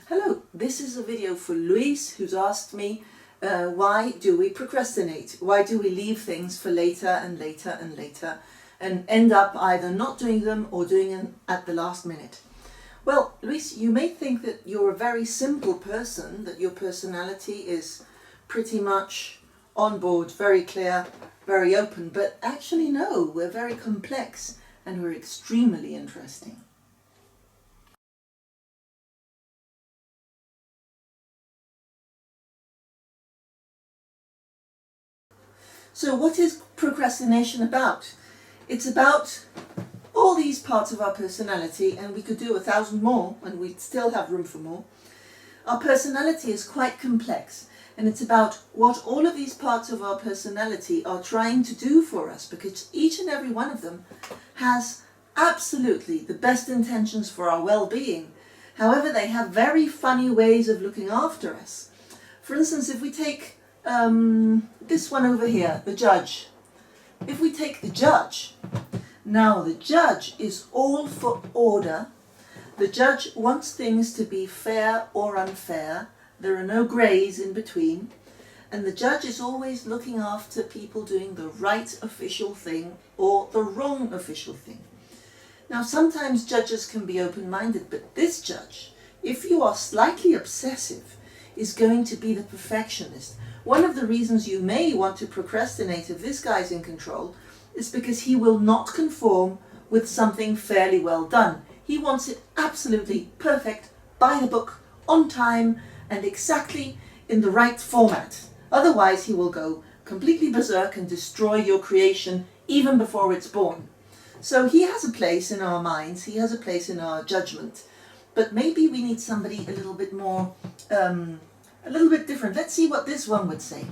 Hello, this is a video for Louise, who's asked me why do we procrastinate? Why do we leave things for later and later and later and end up either not doing them or doing them at the last minute? Well, Louise, you may think that you're a very simple person, that your personality is pretty much on board, very clear, very open, but actually no, we're very complex and we're extremely interesting. So what is procrastination about? It's about all these parts of our personality, and we could do 1,000 more and we'd still have room for more. Our personality is quite complex, and it's about what all of these parts of our personality are trying to do for us, because each and every one of them has absolutely the best intentions for our well-being. However, they have very funny ways of looking after us. For instance, if we take this one over here, the judge. If we take the judge, now the judge is all for order. The judge wants things to be fair or unfair. There are no greys in between. And the judge is always looking after people doing the right official thing or the wrong official thing. Now sometimes judges can be open-minded, but this judge, if you are slightly obsessive, is going to be the perfectionist. One of the reasons you may want to procrastinate if this guy's in control is because he will not conform with something fairly well done. He wants it absolutely perfect, by the book, on time, and exactly in the right format. Otherwise he will go completely berserk and destroy your creation even before it's born. So he has a place in our minds, he has a place in our judgment, but maybe we need somebody a little bit more a little bit different. Let's see what this one would say.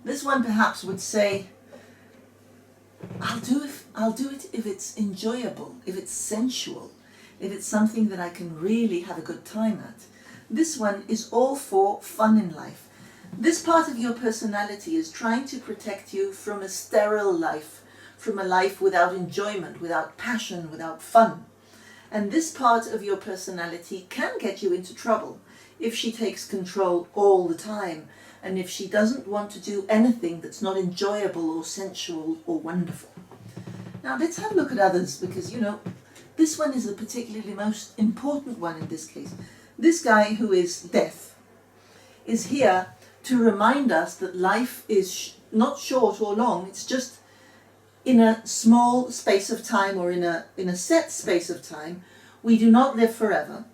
This one perhaps would say, I'll do it if it's enjoyable, if it's sensual, if it's something that I can really have a good time at. This one is all for fun in life. This part of your personality is trying to protect you from a sterile life, from a life without enjoyment, without passion, without fun. And this part of your personality can get you into trouble if she takes control all the time, and if she doesn't want to do anything that's not enjoyable or sensual or wonderful. Now let's have a look at others, because this one is the particularly most important one in this case. This guy, who is death, is here to remind us that life is not short or long, it's just in a small space of time, or in a set space of time. We do not live forever.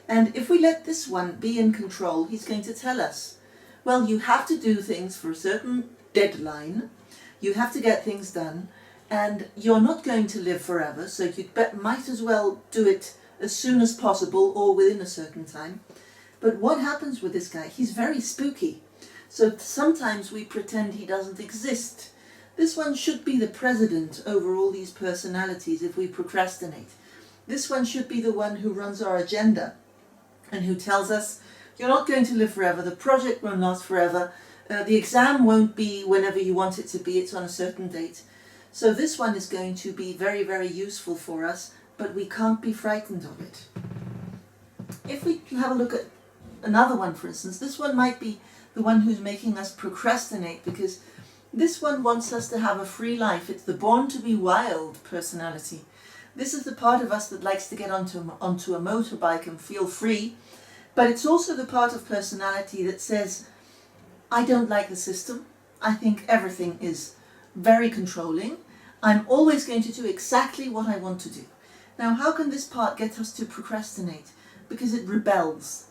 And if we let this one be in control, he's going to tell us, well, you have to do things for a certain deadline, you have to get things done, and you're not going to live forever, so you might as well do it as soon as possible or within a certain time. But what happens with this guy? He's very spooky. So sometimes we pretend he doesn't exist. This one should be the president over all these personalities if we procrastinate. This one should be the one who runs our agenda and who tells us, you're not going to live forever, the project won't last forever, the exam won't be whenever you want it to be, it's on a certain date. So this one is going to be very, very useful for us, but we can't be frightened of it. If we have a look at another one, for instance, this one might be the one who's making us procrastinate, because this one wants us to have a free life. It's the born to be wild personality. This is the part of us that likes to get onto a motorbike and feel free, but it's also the part of personality that says, I don't like the system, I think everything is very controlling, I'm always going to do exactly what I want to do. Now, how can this part get us to procrastinate? Because it rebels.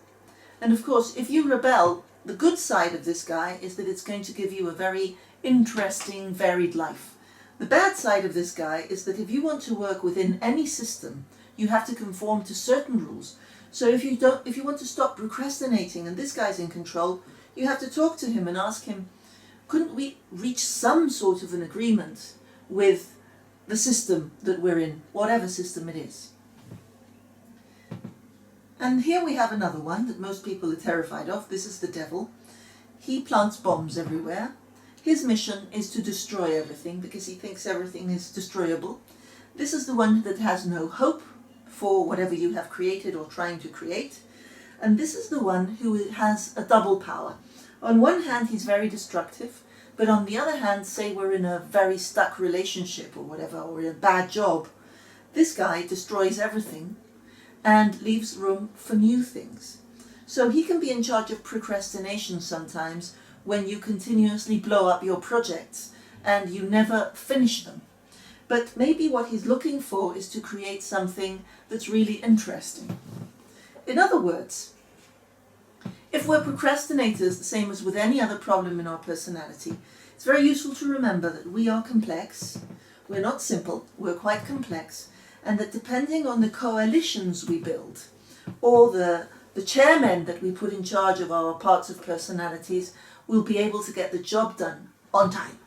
And of course, if you rebel, the good side of this guy is that it's going to give you a very interesting, varied life. The bad side of this guy is that if you want to work within any system, you have to conform to certain rules. So if you want to stop procrastinating and this guy's in control, you have to talk to him and ask him, couldn't we reach some sort of an agreement with the system that we're in, whatever system it is? And here we have another one that most people are terrified of. This is the devil. He plants bombs everywhere. His mission is to destroy everything because he thinks everything is destroyable. This is the one that has no hope for whatever you have created or trying to create. And this is the one who has a double power. On one hand, he's very destructive, but on the other hand, say we're in a very stuck relationship or whatever, or in a bad job, this guy destroys everything and leaves room for new things. So he can be in charge of procrastination sometimes when you continuously blow up your projects and you never finish them. But maybe what he's looking for is to create something that's really interesting. In other words, if we're procrastinators, the same as with any other problem in our personality, it's very useful to remember that we are complex. We're not simple, we're quite complex, and that depending on the coalitions we build, or the chairmen that we put in charge of our parts of personalities, we'll be able to get the job done on time.